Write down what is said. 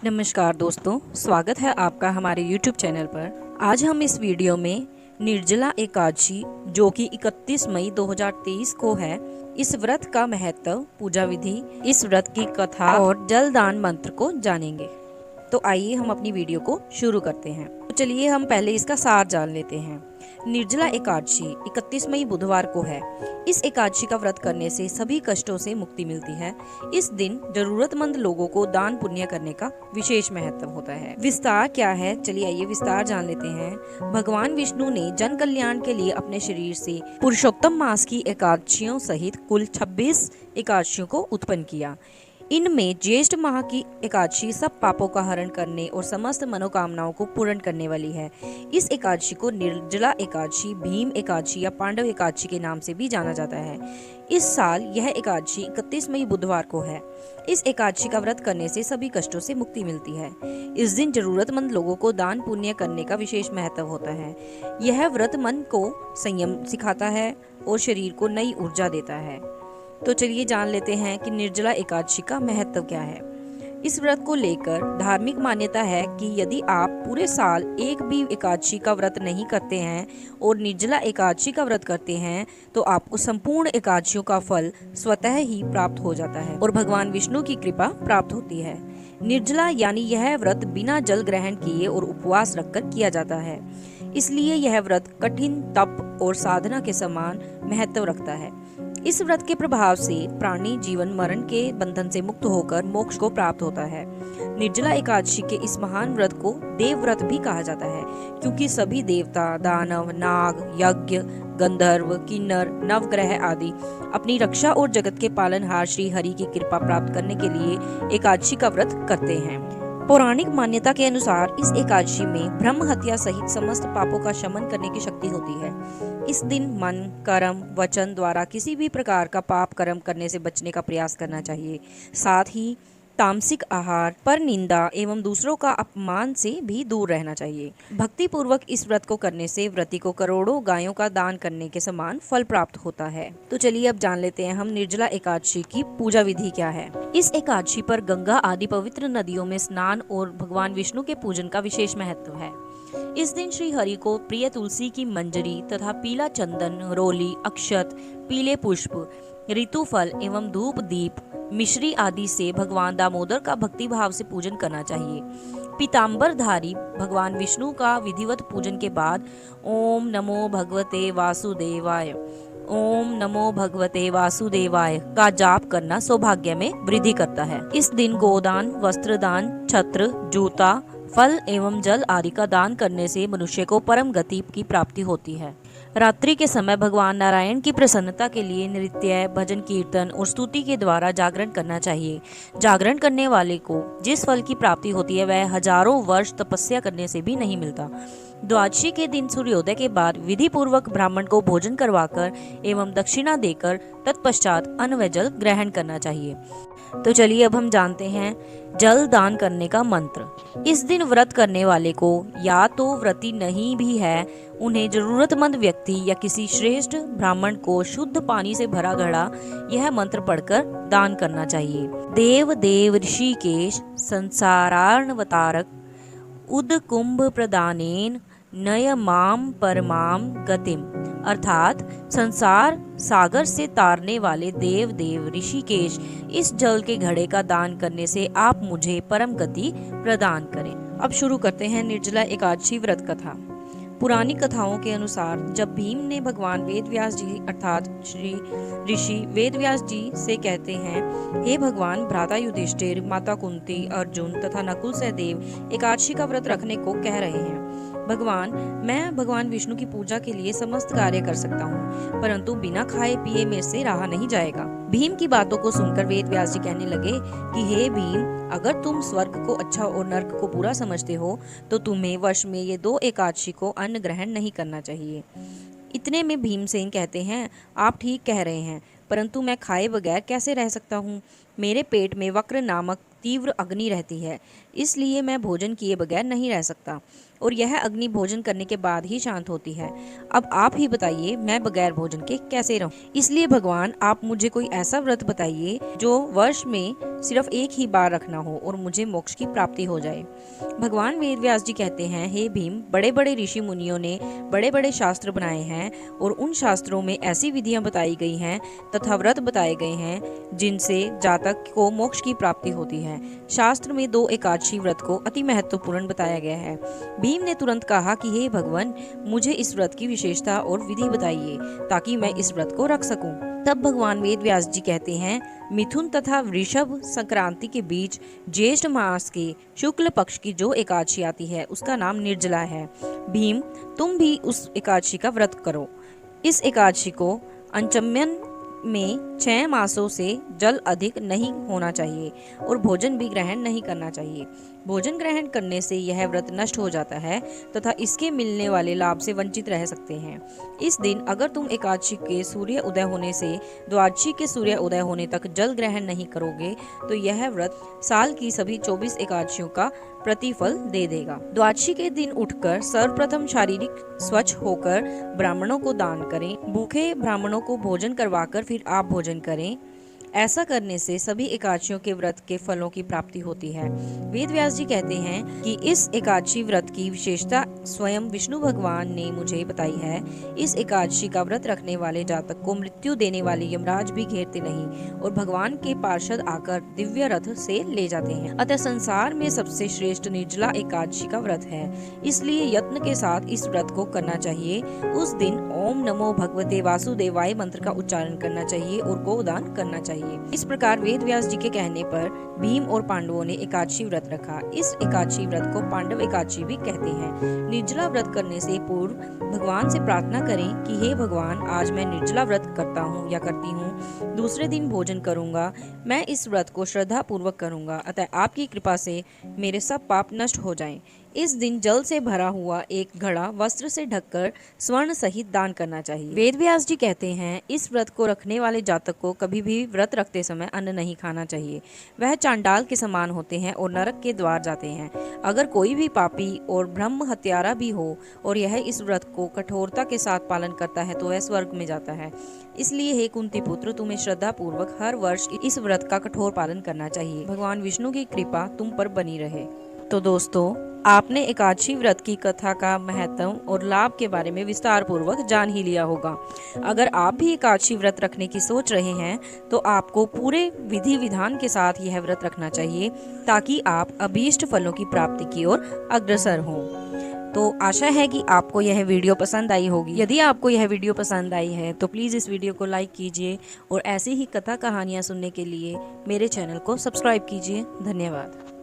नमस्कार दोस्तों, स्वागत है आपका हमारे YouTube चैनल पर। आज हम इस वीडियो में निर्जला एकादशी जो कि 31 मई 2023 को है, इस व्रत का महत्व, पूजा विधि, इस व्रत की कथा और जलदान मंत्र को जानेंगे। तो आइए हम अपनी वीडियो को शुरू करते हैं। तो चलिए हम पहले इसका सार जान लेते हैं। निर्जला एकादशी 31 मई बुधवार को है। इस एकादशी का व्रत करने से सभी कष्टों से मुक्ति मिलती है। इस दिन जरूरतमंद लोगों को दान पुण्य करने का विशेष महत्व होता है। विस्तार क्या है, चलिए आइए विस्तार जान लेते हैं। भगवान विष्णु ने जन कल्याण के लिए अपने शरीर से पुरुषोत्तम मास की एकादशियों सहित कुल 26 एकादशियों को उत्पन्न किया। इनमें ज्येष्ठ माह की एकादशी सब पापों का हरण करने और समस्त मनोकामनाओं को पूर्ण करने वाली है। इस एकादशी को निर्जला एकादशी, भीम एकादशी या पांडव एकादशी के नाम से भी जाना जाता है। इस साल यह एकादशी 31 मई बुधवार को है। इस एकादशी का व्रत करने से सभी कष्टों से मुक्ति मिलती है। इस दिन जरूरतमंद लोगों को दान पुण्य करने का विशेष महत्व होता है। यह व्रत मन को संयम सिखाता है और शरीर को नई ऊर्जा देता है। तो चलिए जान लेते हैं कि निर्जला एकादशी का महत्व क्या है। इस व्रत को लेकर धार्मिक मान्यता है कि यदि आप पूरे साल एक भी एकादशी का व्रत नहीं करते हैं और निर्जला एकादशी का व्रत करते हैं तो आपको संपूर्ण एकादशियों का फल स्वतः ही प्राप्त हो जाता है और भगवान विष्णु की कृपा प्राप्त होती है। निर्जला यानी यह व्रत बिना जल ग्रहण किए और उपवास रखकर किया जाता है, इसलिए यह व्रत कठिन तप और साधना के समान महत्व रखता है। इस व्रत के प्रभाव से प्राणी जीवन मरण के बंधन से मुक्त होकर मोक्ष को प्राप्त होता है। निर्जला एकादशी के इस महान व्रत को देव व्रत भी कहा जाता है, क्योंकि सभी देवता, दानव, नाग, यज्ञ, गंधर्व, किन्नर, नवग्रह आदि अपनी रक्षा और जगत के पालनहार श्री हरि की कृपा प्राप्त करने के लिए एकादशी का व्रत करते हैं। पौराणिक मान्यता के अनुसार इस एकादशी में ब्रह्म हत्या सहित समस्त पापों का शमन करने की शक्ति होती है। इस दिन मन, कर्म, वचन द्वारा किसी भी प्रकार का पाप कर्म करने से बचने का प्रयास करना चाहिए। साथ ही तामसिक आहार, पर निंदा एवं दूसरों का अपमान से भी दूर रहना चाहिए। भक्ति पूर्वक इस व्रत को करने से व्रती को करोड़ों गायों का दान करने के समान फल प्राप्त होता है। तो चलिए अब जान लेते हैं हम निर्जला एकादशी की पूजा विधि क्या है। इस एकादशी पर गंगा आदि पवित्र नदियों में स्नान और भगवान विष्णु के पूजन का विशेष महत्व है। इस दिन श्री हरि को प्रिय तुलसी की मंजरी तथा पीला चंदन, रोली, अक्षत, पीले पुष्प, ऋतुफल एवं धूप दीप, मिश्री आदि से भगवान दामोदर का भक्ति भाव से पूजन करना चाहिए। पीताम्बरधारी भगवान विष्णु का विधिवत पूजन के बाद ओम नमो भगवते वासुदेवाय, ओम नमो भगवते वासुदेवाय का जाप करना सौभाग्य में वृद्धि करता है। इस दिन गोदान, वस्त्रदान, छत्र, जूता, फल एवं जल आदि का दान करने से मनुष्य को परम गति की प्राप्ति होती है। रात्रि के समय भगवान नारायण की प्रसन्नता के लिए नृत्य, भजन, कीर्तन और स्तुति के द्वारा जागरण करना चाहिए। जागरण करने वाले को जिस फल की प्राप्ति होती है वह हजारों वर्ष तपस्या करने से भी नहीं मिलता। द्वादशी के दिन सूर्योदय के बाद विधि पूर्वक ब्राह्मण को भोजन करवाकर एवं दक्षिणा देकर तत्पश्चात अन्न व जल ग्रहण करना चाहिए। तो चलिए अब हम जानते हैं जल दान करने का मंत्र। इस दिन व्रत करने वाले को या तो व्रती नहीं भी है, उन्हें जरूरतमंद व्यक्ति या किसी श्रेष्ठ ब्राह्मण को शुद्ध पानी से भरा घड़ा यह मंत्र पढ़कर दान करना चाहिए। देव देव ऋषिकेश संसारार्णवतारक उद कुंभ प्रदानेन नय माम परमाम गतिम, अर्थात संसार सागर से तारने वाले देव देव ऋषिकेश, इस जल के घड़े का दान करने से आप मुझे परम गति प्रदान करें। अब शुरू करते हैं निर्जला एकादशी व्रत कथा। पुरानी कथाओं के अनुसार जब भीम ने भगवान वेदव्यास जी अर्थात श्री ऋषि वेदव्यास जी से कहते हैं, हे भगवान, भ्राता युधिष्ठिर, माता कुंती, अर्जुन तथा नकुल सहदेव एकादशी का व्रत रखने को कह रहे हैं। भगवान, मैं भगवान विष्णु की पूजा के लिए समस्त कार्य कर सकता हूँ, परंतु बिना खाए पिए मेरे से रहा नहीं जाएगा। भीम की बातों को सुनकर वेदव्यास जी कहने लगे कि हे भीम, अगर तुम स्वर्ग को अच्छा और नर्क को बुरा समझते हो तो तुम्हें वर्ष में ये 2 एकादशी को अन्न ग्रहण नहीं करना चाहिए। इतने में भीमसेन कहते हैं, आप ठीक कह रहे हैं, परंतु मैं खाए बगैर कैसे रह सकता हूँ। मेरे पेट में वक्र नामक तीव्र अग्नि रहती है, इसलिए मैं भोजन किए बगैर नहीं रह सकता और यह अग्नि भोजन करने के बाद ही शांत होती है। अब आप ही बताइए, मैं बगैर भोजन के कैसे रहूं? इसलिए भगवान, आप मुझे कोई ऐसा व्रत बताइए जो वर्ष में सिर्फ एक ही बार रखना हो और मुझे मोक्ष की प्राप्ति हो जाए। भगवान वेद व्यास जी कहते हैं, हे भीम, बड़े बड़े ऋषि मुनियों ने बड़े बड़े शास्त्र बनाए हैं और उन शास्त्रों में ऐसी विधियां बताई गई हैं तथा व्रत बताए गए हैं जिनसे जातक को मोक्ष की प्राप्ति होती है। शास्त्र में 2 एकादशी व्रत को अति महत्वपूर्ण बताया गया है। भीम ने तुरंत कहा कि हे भगवान, मुझे इस व्रत की विशेषता और विधि बताइए ताकि मैं इस व्रत को रख सकूं। तब भगवान वेद व्यास जी कहते हैं, मिथुन तथा वृषभ संक्रांति के बीच ज्येष्ठ मास के शुक्ल पक्ष की जो एकादशी आती है उसका नाम निर्जला है। भीम, तुम भी उस एकादशी का व्रत करो। इस एकादशी को अंचम्यन में 6 मासों से जल अधिक नहीं होना चाहिए और भोजन भी ग्रहण नहीं करना चाहिए। भोजन ग्रहण करने से यह व्रत नष्ट हो जाता है तथा इसके मिलने वाले लाभ से वंचित रह सकते हैं। इस दिन अगर तुम एकादशी के सूर्य उदय होने से द्वादशी के सूर्य उदय होने तक जल ग्रहण नहीं करोगे तो यह व्रत साल की सभी 24 एकादशियों का प्रतिफल दे देगा। द्वादशी के दिन उठकर सर्वप्रथम शारीरिक स्वच्छ होकर ब्राह्मणों को दान करें। भूखे ब्राह्मणों को भोजन करवाकर फिर आप भोजन करें। ऐसा करने से सभी एकादशियों के व्रत के फलों की प्राप्ति होती है। वेद व्यास जी कहते हैं कि इस एकादशी व्रत की विशेषता स्वयं विष्णु भगवान ने मुझे बताई है। इस एकादशी का व्रत रखने वाले जातक को मृत्यु देने वाले यमराज भी घेरते नहीं और भगवान के पार्षद आकर दिव्य रथ से ले जाते हैं। अतः संसार में सबसे श्रेष्ठ निर्जला एकादशी का व्रत है, इसलिए यत्न के साथ इस व्रत को करना चाहिए। उस दिन ओम नमो भगवते वासुदेवाय मंत्र का उच्चारण करना चाहिए और गोदान करना चाहिए। इस प्रकार वेद व्यास जी के कहने पर भीम और पांडवों ने एकादशी व्रत रखा। इस एकादशी व्रत को पांडव एकादशी भी कहते हैं। निर्जला व्रत करने से पूर्व भगवान से प्रार्थना करें कि हे भगवान, आज मैं निर्जला व्रत करता हूँ या करती हूँ। दूसरे दिन भोजन करूंगा। मैं इस व्रत को श्रद्धा पूर्वक करूंगा, अतः आपकी कृपा से मेरे सब पाप नष्ट हो जाएं। इस दिन जल से भरा हुआ एक घड़ा वस्त्र से ढककर स्वर्ण सहित दान करना चाहिए। वेद व्यास जी कहते हैं, इस व्रत को रखने वाले जातक को कभी भी व्रत रखते समय अन्न नहीं खाना चाहिए। वह चांडाल के समान होते हैं और नरक के द्वार जाते हैं। अगर कोई भी पापी और ब्रह्म हत्यारा भी हो और यह इस व्रत को कठोरता के साथ पालन करता है तो वह स्वर्ग में जाता है। इसलिए हे कुंती पुत्र, तुम्हें श्रद्धा पूर्वक हर वर्ष इस व्रत का कठोर पालन करना चाहिए। भगवान विष्णु की कृपा तुम पर बनी रहे। तो दोस्तों, आपने एकादशी व्रत की कथा का महत्व और लाभ के बारे में विस्तार पूर्वक जान ही लिया होगा। अगर आप भी एकादशी व्रत रखने की सोच रहे हैं तो आपको पूरे विधि विधान के साथ यह व्रत रखना चाहिए ताकि आप अभीष्ट फलों की प्राप्ति की ओर अग्रसर हों। तो आशा है कि आपको यह वीडियो पसंद आई होगी। यदि आपको यह वीडियो पसंद आई है तो प्लीज़ इस वीडियो को लाइक कीजिए और ऐसी ही कथा कहानियाँ सुनने के लिए मेरे चैनल को सब्सक्राइब कीजिए। धन्यवाद।